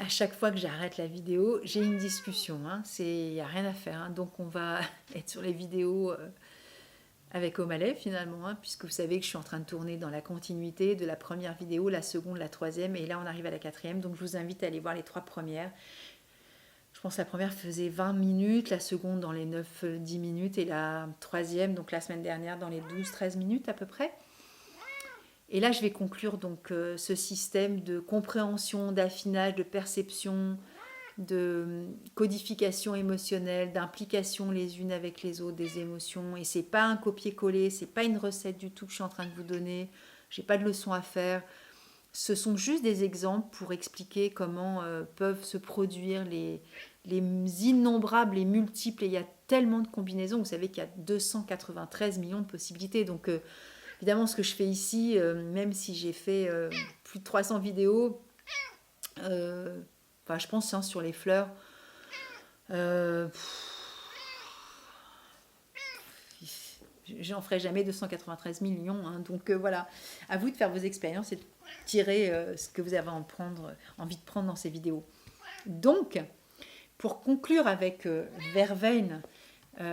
à chaque fois que j'arrête la vidéo, j'ai une discussion. Hein. Il n'y a rien à faire. Hein. Donc on va être sur les vidéos avec O'Malley finalement, hein, puisque vous savez que je suis en train de tourner dans la continuité de la première vidéo, la seconde, la troisième, et là on arrive à la quatrième. Donc je vous invite à aller voir les 3 premières. Je pense que la première faisait 20 minutes, la seconde dans les 9-10 minutes, et la troisième, donc la semaine dernière, dans les 12-13 minutes à peu près. Et là, je vais conclure donc ce système de compréhension, d'affinage, de perception, de codification émotionnelle, d'implication les unes avec les autres des émotions. Et c'est pas un copier-coller, c'est pas une recette du tout que je suis en train de vous donner. J'ai pas de leçon à faire. Ce sont juste des exemples pour expliquer comment peuvent se produire les innombrables et multiples. Et il y a tellement de combinaisons. Vous savez qu'il y a 293 millions de possibilités. Donc évidemment, ce que je fais ici, même si j'ai fait plus de 300 vidéos, enfin, je pense hein, sur les fleurs, euh, j'en ferai jamais 293 millions. Hein, donc voilà, à vous de faire vos expériences et de tirer ce que vous avez envie de prendre dans ces vidéos. Donc, pour conclure avec Verveine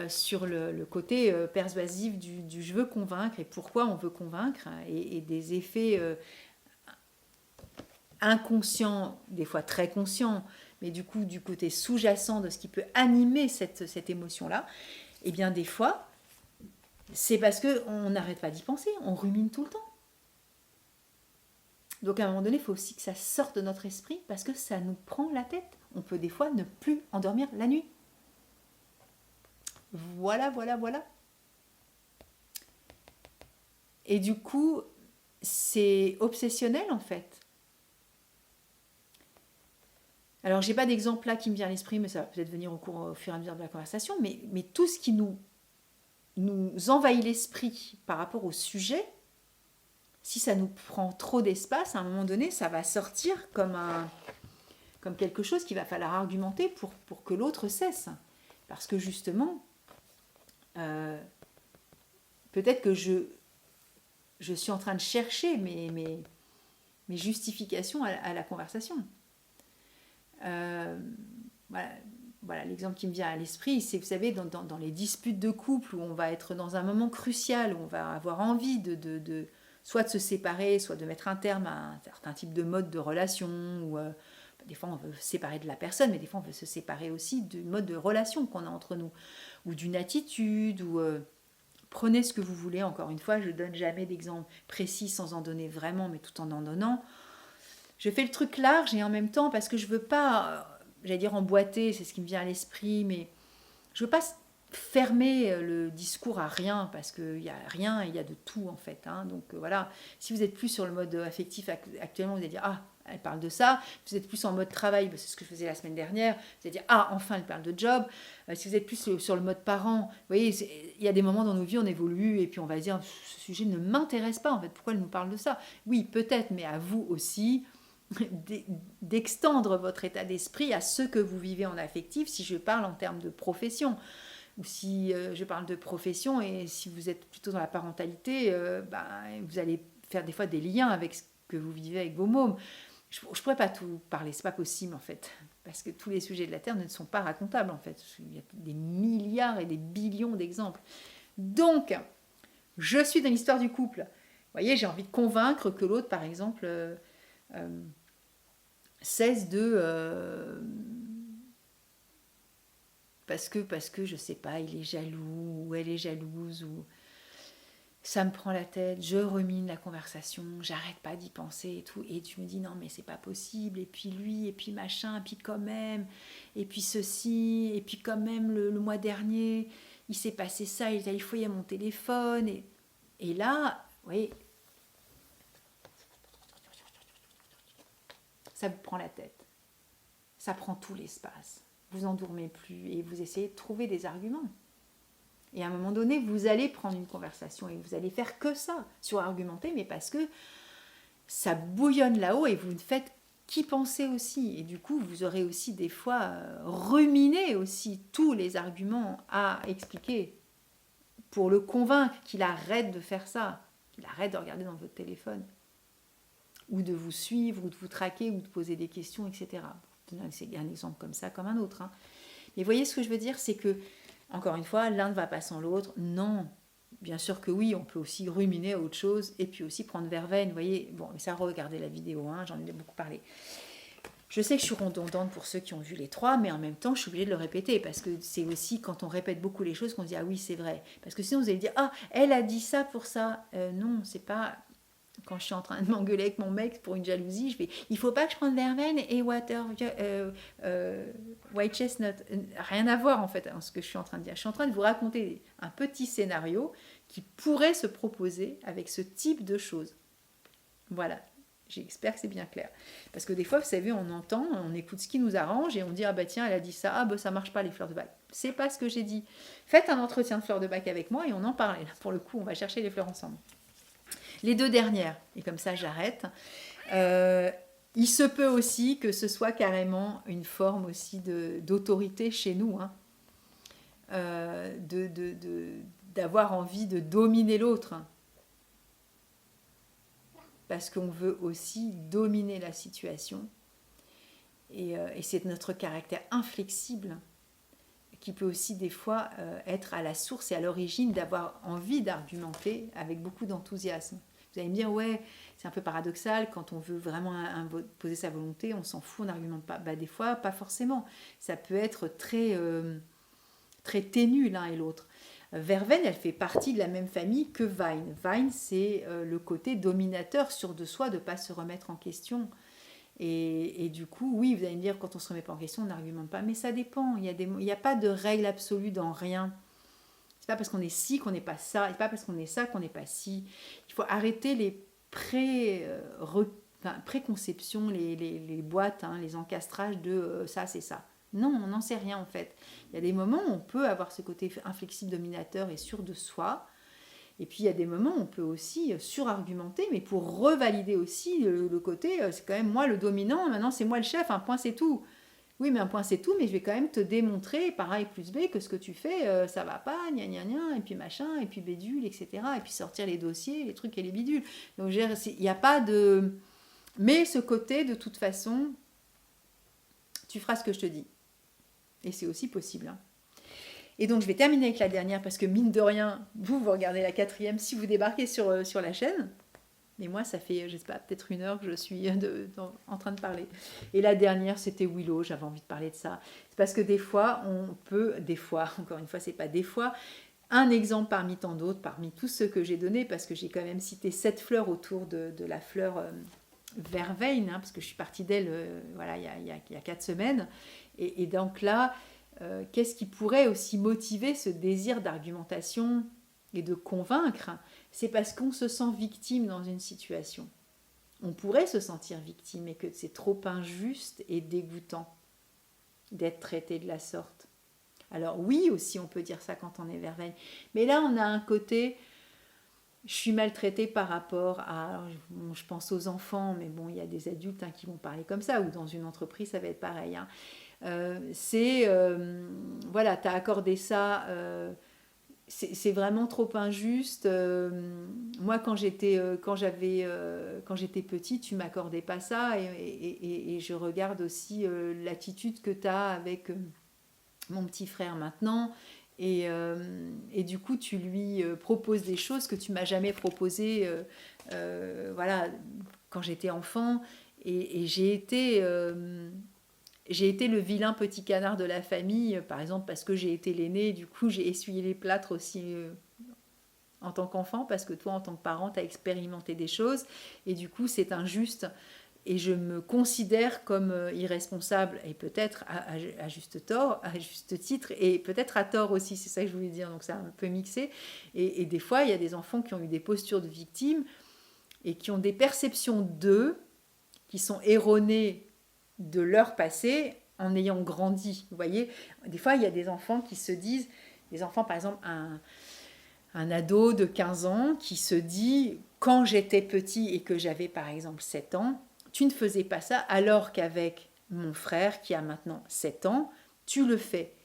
sur le côté persuasif du je veux convaincre et pourquoi on veut convaincre hein, et des effets inconscients, des fois très conscients, mais du coup du côté sous-jacent de ce qui peut animer cette émotion-là, et bien des fois, c'est parce qu'on n'arrête pas d'y penser, on rumine tout le temps. Donc à un moment donné, il faut aussi que ça sorte de notre esprit parce que ça nous prend la tête. On peut des fois ne plus endormir la nuit. Voilà, voilà, voilà. Et du coup, c'est obsessionnel en fait. Alors, j'ai pas d'exemple là qui me vient à l'esprit, mais ça va peut-être venir au fur et à mesure de la conversation. Mais tout ce qui nous envahit l'esprit par rapport au sujet, si ça nous prend trop d'espace, à un moment donné, ça va sortir comme quelque chose qu'il va falloir argumenter pour que l'autre cesse. Parce que justement, euh, peut-être que je suis en train de chercher mes justifications à la conversation. Euh, voilà, voilà l'exemple qui me vient à l'esprit, c'est, vous savez, dans les disputes de couple où on va être dans un moment crucial, où on va avoir envie soit de se séparer, soit de mettre un terme à un certain type de mode de relation, ou des fois on veut se séparer de la personne, mais des fois on veut se séparer aussi du mode de relation qu'on a entre nous, ou d'une attitude, ou prenez ce que vous voulez, encore une fois, je ne donne jamais d'exemple précis sans en donner vraiment, mais tout en donnant. Je fais le truc large et en même temps, parce que je veux pas, j'allais dire emboîter, c'est ce qui me vient à l'esprit, mais je veux pas fermer le discours à rien, parce qu'il y a rien, il y a de tout en fait. Hein. Donc voilà, si vous êtes plus sur le mode affectif actuellement, vous allez dire ah, elle parle de ça. Si vous êtes plus en mode travail, c'est ce que je faisais la semaine dernière, vous allez dire ah, enfin elle parle de job. Si vous êtes plus sur le mode parent, vous voyez, il y a des moments dans nos vies, on évolue et puis on va dire ce sujet ne m'intéresse pas en fait, pourquoi elle nous parle de ça? Oui, peut-être, mais à vous aussi d'extendre votre état d'esprit à ce que vous vivez en affectif, si je parle en termes de profession, ou si je parle de profession, et si vous êtes plutôt dans la parentalité, vous allez faire des fois des liens avec ce que vous vivez avec vos mômes. Je ne pourrais pas tout parler, c'est pas possible en fait, parce que tous les sujets de la Terre ne sont pas racontables en fait. Il y a des milliards et des billions d'exemples. Donc, je suis dans l'histoire du couple. Vous voyez, j'ai envie de convaincre que l'autre, par exemple, cesse de parce que je sais pas, il est jaloux ou elle est jalouse ou ça me prend la tête, je rumine la conversation, j'arrête pas d'y penser et tout, et tu me dis non mais c'est pas possible, et puis lui, et puis machin, et puis quand même, et puis ceci, et puis quand même le mois dernier il s'est passé ça, il est allé fouiller à mon téléphone, et là, vous voyez, ça vous prend la tête, ça prend tout l'espace, vous endormez plus et vous essayez de trouver des arguments. Et à un moment donné, vous allez prendre une conversation et vous allez faire que ça, sur argumenter, mais parce que ça bouillonne là-haut et vous ne faites qu'y penser aussi. Et du coup, vous aurez aussi des fois ruminé aussi tous les arguments à expliquer pour le convaincre qu'il arrête de faire ça, qu'il arrête de regarder dans votre téléphone, ou de vous suivre, ou de vous traquer, ou de poser des questions, etc. C'est un exemple comme ça, comme un autre. Hein. Mais voyez ce que je veux dire, c'est que, encore une fois, l'un ne va pas sans l'autre. Non, bien sûr que oui, on peut aussi ruminer à autre chose et puis aussi prendre verveine. Vous voyez, bon, mais ça, regardez la vidéo, hein, j'en ai beaucoup parlé. Je sais que je suis redondante pour ceux qui ont vu les trois, mais en même temps, je suis obligée de le répéter parce que c'est aussi quand on répète beaucoup les choses qu'on se dit ah oui, c'est vrai. Parce que sinon, vous allez dire ah, elle a dit ça pour ça. Non, c'est pas. Quand je suis en train de m'engueuler avec mon mec pour une jalousie, je vais il faut pas que je prenne verveine et white chestnut. Rien à voir en fait, hein, ce que je suis en train de dire. Je suis en train de vous raconter un petit scénario qui pourrait se proposer avec ce type de choses. Voilà. J'espère que c'est bien clair. Parce que des fois, vous savez, on entend, on écoute ce qui nous arrange et on dit ah bah tiens, elle a dit ça, ah bah ça marche pas les fleurs de bac. C'est pas ce que j'ai dit. Faites un entretien de fleurs de bac avec moi et on en parle. Et là, pour le coup, on va chercher les fleurs ensemble. Les deux dernières, et comme ça j'arrête. Il se peut aussi que ce soit carrément une forme aussi d'autorité chez nous, hein. D'avoir envie de dominer l'autre. Parce qu'on veut aussi dominer la situation. Et c'est notre caractère inflexible qui peut aussi des fois être à la source et à l'origine d'avoir envie d'argumenter avec beaucoup d'enthousiasme. Vous allez me dire, ouais, c'est un peu paradoxal, quand on veut vraiment poser sa volonté, on s'en fout, on n'argumente pas. Bah, des fois, pas forcément. Ça peut être très, très ténu l'un et l'autre. Verveine, elle fait partie de la même famille que Vine. Vine, c'est le côté dominateur, sûr de soi, de ne pas se remettre en question. Et du coup, oui, vous allez me dire, quand on ne se remet pas en question, on n'argumente pas. Mais ça dépend. Il n'y a pas de règle absolue dans rien. C'est pas parce qu'on est ci qu'on n'est pas ça. C'est pas parce qu'on est ça qu'on n'est pas ci. Il faut arrêter les préconceptions, les boîtes, hein, les encastrages de ça, c'est ça. Non, on n'en sait rien en fait. Il y a des moments où on peut avoir ce côté inflexible, dominateur et sûr de soi. Et puis il y a des moments où on peut aussi surargumenter, mais pour revalider aussi le côté, c'est quand même moi le dominant, maintenant c'est moi le chef, un point c'est tout. Oui, mais un point c'est tout, mais je vais quand même te démontrer, pareil plus B, que ce que tu fais, ça va pas, gna gna gna, et puis machin, et puis bédule, etc. Et puis sortir les dossiers, les trucs et les bidules. Donc il n'y a pas de... Mais ce côté, de toute façon, tu feras ce que je te dis. Et c'est aussi possible, hein. Et donc, je vais terminer avec la dernière parce que, mine de rien, vous regardez la quatrième si vous débarquez sur la chaîne. Mais moi, ça fait, je sais pas, peut-être 1 heure que je suis en train de parler. Et la dernière, c'était Willow. J'avais envie de parler de ça. C'est parce que des fois, encore une fois, c'est pas des fois, un exemple parmi tant d'autres, parmi tous ceux que j'ai donnés, parce que j'ai quand même cité 7 fleurs autour de la fleur verveine, hein, parce que je suis partie d'elle voilà, il y a 4 semaines. Et donc là... qu'est-ce qui pourrait aussi motiver ce désir d'argumentation et de convaincre? C'est parce qu'on se sent victime dans une situation. On pourrait se sentir victime et que c'est trop injuste et dégoûtant d'être traité de la sorte. Alors oui, aussi on peut dire ça quand on est verveine, mais là on a un côté, je suis maltraitée par rapport à, je pense aux enfants, mais bon, il y a des adultes hein, qui vont parler comme ça, ou dans une entreprise ça va être pareil, hein. Voilà, t'as accordé ça, c'est vraiment trop injuste. Moi, quand j'étais petite, tu m'accordais pas ça, et je regarde aussi l'attitude que t'as avec mon petit frère maintenant, et du coup, tu lui proposes des choses que tu m'as jamais proposées, voilà, quand j'étais enfant, et j'ai été le vilain petit canard de la famille, par exemple parce que j'ai été l'aîné, du coup j'ai essuyé les plâtres aussi en tant qu'enfant, parce que toi en tant que parent tu as expérimenté des choses, et du coup c'est injuste, et je me considère comme irresponsable, et peut-être à juste titre, et peut-être à tort aussi, c'est ça que je voulais dire, donc c'est un peu mixé, et des fois il y a des enfants qui ont eu des postures de victimes, et qui ont des perceptions d'eux, qui sont erronées de leur passé en ayant grandi. Vous voyez, des fois, il y a des enfants qui se disent, des enfants, par exemple, un ado de 15 ans qui se dit, quand j'étais petit et que j'avais, par exemple, 7 ans, tu ne faisais pas ça, alors qu'avec mon frère, qui a maintenant 7 ans, tu le fais.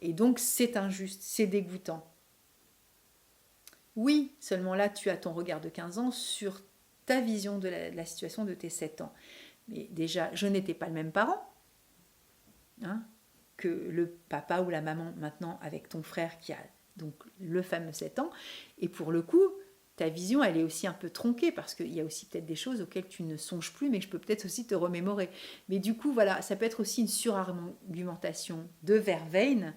Et donc, c'est injuste, c'est dégoûtant. Oui, seulement là, tu as ton regard de 15 ans sur ta vision de la situation de tes 7 ans. Mais déjà, je n'étais pas le même parent. hein, que le papa ou la maman maintenant avec ton frère qui a donc le fameux 7 ans. Et pour le coup, ta vision, elle est aussi un peu tronquée parce qu'il y a aussi peut-être des choses auxquelles tu ne songes plus, mais que je peux peut-être aussi te remémorer. Mais du coup, voilà, ça peut être aussi une surargumentation de Verveine,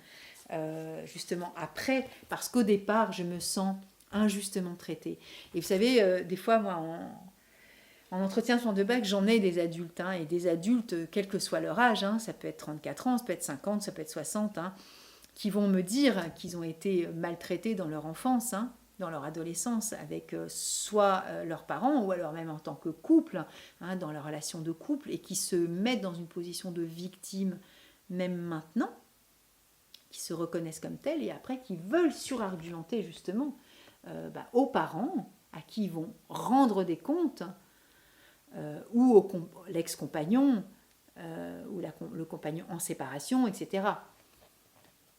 justement après, parce qu'au départ, je me sens injustement traitée. Et vous savez, des fois, moi, en entretien sur de bac, j'en ai des adultes, hein, et des adultes, quel que soit leur âge, hein, ça peut être 34 ans, ça peut être 50, ça peut être 60, hein, qui vont me dire qu'ils ont été maltraités dans leur enfance, hein, dans leur adolescence, avec soit leurs parents, ou alors même en tant que couple, hein, dans leur relation de couple, et qui se mettent dans une position de victime, même maintenant, qui se reconnaissent comme tels, et après qui veulent surargumenter justement aux parents, à qui ils vont rendre des comptes, ou l'ex-compagnon, ou le compagnon en séparation, etc.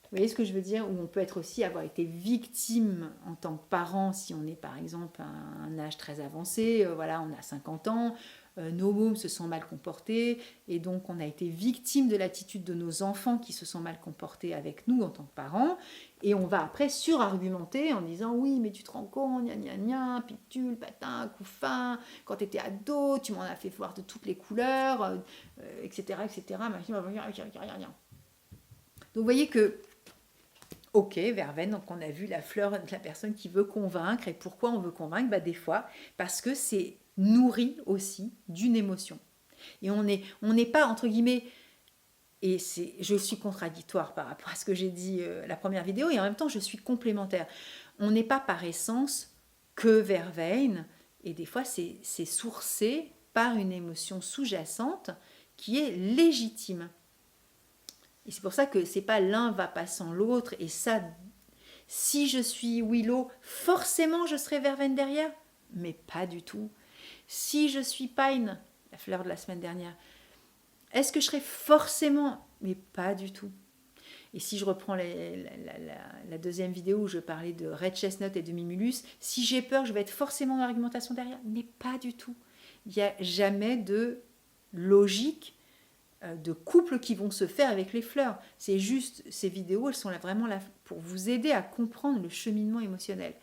Vous voyez ce que je veux dire? Où on peut être aussi avoir été victime en tant que parent, si on est par exemple à un âge très avancé, voilà, on a 50 ans, nos mômes se sont mal comportés, et donc on a été victime de l'attitude de nos enfants qui se sont mal comportés avec nous en tant que parents, et on va après surargumenter en disant oui, mais tu te rends compte, gna gna gna, pitule, patin, couffin, quand tu étais ado, tu m'en as fait voir de toutes les couleurs, etc., etc. Donc vous voyez que ok, verveine, donc on a vu la fleur de la personne qui veut convaincre. Et pourquoi on veut convaincre? Des fois, parce que c'est nourri aussi d'une émotion. Et on n'est pas, entre guillemets, et je suis contradictoire par rapport à ce que j'ai dit la première vidéo, et en même temps, je suis complémentaire. On n'est pas par essence que verveine, et des fois, c'est sourcé par une émotion sous-jacente qui est légitime. Et c'est pour ça que c'est pas l'un va pas sans l'autre. Et ça, si je suis Willow, forcément je serai Verveine derrière. Mais pas du tout. Si je suis Pine, la fleur de la semaine dernière, est-ce que je serai forcément... Mais pas du tout. Et si je reprends la deuxième vidéo où je parlais de Red Chestnut et de Mimulus, si j'ai peur, je vais être forcément dans l'argumentation derrière. Mais pas du tout. Il n'y a jamais de logique de couples qui vont se faire avec les fleurs. C'est juste, ces vidéos, elles sont là, vraiment là pour vous aider à comprendre le cheminement émotionnel.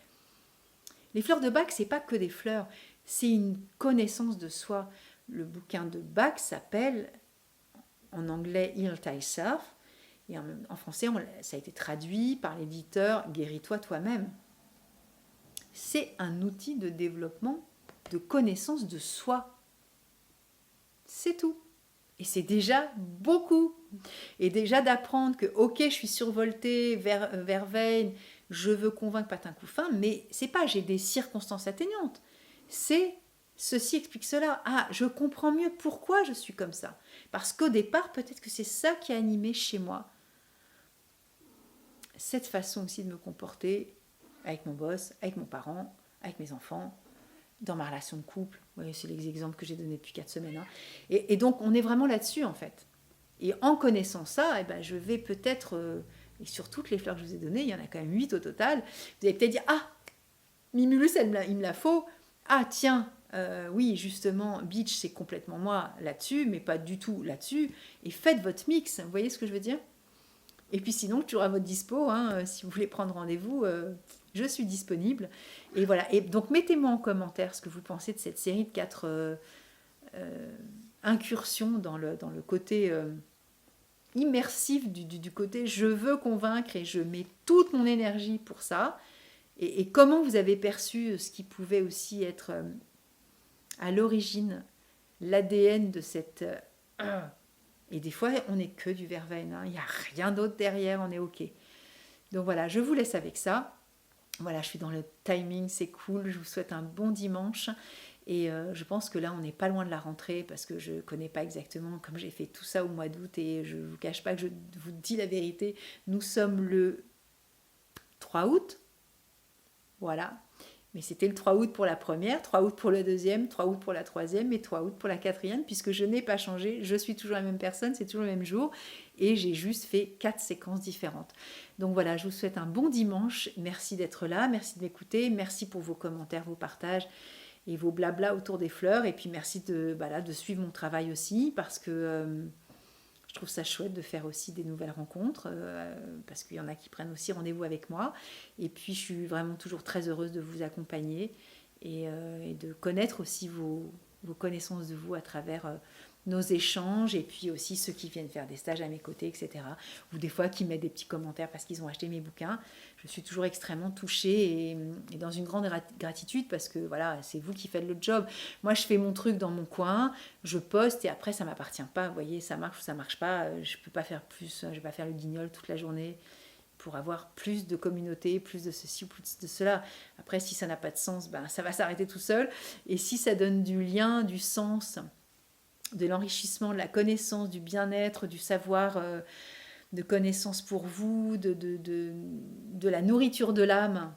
Les fleurs de Bach, c'est pas que des fleurs, c'est une connaissance de soi. Le bouquin de Bach s'appelle, en anglais, Heal Thyself, et en français, ça a été traduit par l'éditeur Guéris-toi toi-même. C'est un outil de développement, de connaissance de soi. C'est tout. Et c'est déjà beaucoup. Et déjà d'apprendre que, ok, je suis survoltée, verveine, je veux convaincre Patin Couffin, mais c'est pas j'ai des circonstances atténuantes. C'est ceci explique cela. Ah, je comprends mieux pourquoi je suis comme ça. Parce qu'au départ, peut-être que c'est ça qui a animé chez moi cette façon aussi de me comporter avec mon boss, avec mon parent, avec mes enfants, dans ma relation de couple. Oui, c'est les exemples que j'ai donnés depuis 4 semaines. Hein. Et donc, on est vraiment là-dessus, en fait. Et en connaissant ça, je vais peut-être, et sur toutes les fleurs que je vous ai données, il y en a quand même 8 au total, vous allez peut-être dire, ah, Mimulus, il me la faut. Ah, tiens, oui, justement, Beach, c'est complètement moi là-dessus, mais pas du tout là-dessus. Et faites votre mix, vous voyez ce que je veux dire? Et puis sinon, toujours à votre dispo, hein, si vous voulez prendre rendez-vous, je suis disponible. Et voilà. Et donc, mettez-moi en commentaire ce que vous pensez de cette série de 4 incursions dans le côté immersif du côté je veux convaincre et je mets toute mon énergie pour ça. Et comment vous avez perçu ce qui pouvait aussi être à l'origine l'ADN de cette... Et des fois, on n'est que du verveine. Hein. Il n'y a rien d'autre derrière, on est OK. Donc voilà, je vous laisse avec ça. Voilà, je suis dans le timing, c'est cool. Je vous souhaite un bon dimanche. Et je pense que là, on n'est pas loin de la rentrée parce que je ne connais pas exactement, comme j'ai fait tout ça au mois d'août et je ne vous cache pas que je vous dis la vérité. Nous sommes le 3 août. Voilà. Mais c'était le 3 août pour la première, 3 août pour le deuxième, 3 août pour la troisième et 3 août pour la quatrième, puisque je n'ai pas changé, je suis toujours la même personne, c'est toujours le même jour, et j'ai juste fait 4 séquences différentes. Donc voilà, je vous souhaite un bon dimanche, merci d'être là, merci de m'écouter, merci pour vos commentaires, vos partages et vos blabla autour des fleurs, et puis merci de suivre mon travail aussi, parce que Je trouve ça chouette de faire aussi des nouvelles rencontres, parce qu'il y en a qui prennent aussi rendez-vous avec moi. Et puis, je suis vraiment toujours très heureuse de vous accompagner et de connaître aussi vos connaissances de vous à travers nos échanges, et puis aussi ceux qui viennent faire des stages à mes côtés, etc. Ou des fois qui mettent des petits commentaires parce qu'ils ont acheté mes bouquins. Je suis toujours extrêmement touchée et dans une grande gratitude, parce que voilà, c'est vous qui faites le job. Moi, je fais mon truc dans mon coin, je poste et après, ça ne m'appartient pas. Vous voyez, ça marche ou ça ne marche pas. Je ne peux pas faire plus, je ne vais pas faire le guignol toute la journée pour avoir plus de communauté, plus de ceci ou plus de cela. Après, si ça n'a pas de sens, ben, ça va s'arrêter tout seul. Et si ça donne du lien, du sens, de l'enrichissement, de la connaissance, du bien-être, du savoir, de connaissance pour vous, de la nourriture de l'âme,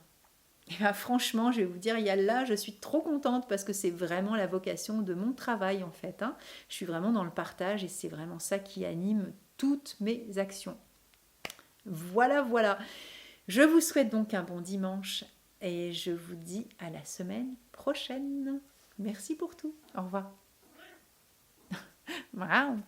et ben franchement, je vais vous dire, il y a là, je suis trop contente parce que c'est vraiment la vocation de mon travail en fait. Hein. Je suis vraiment dans le partage et c'est vraiment ça qui anime toutes mes actions. Voilà, voilà. Je vous souhaite donc un bon dimanche et je vous dis à la semaine prochaine. Merci pour tout. Au revoir. Wow.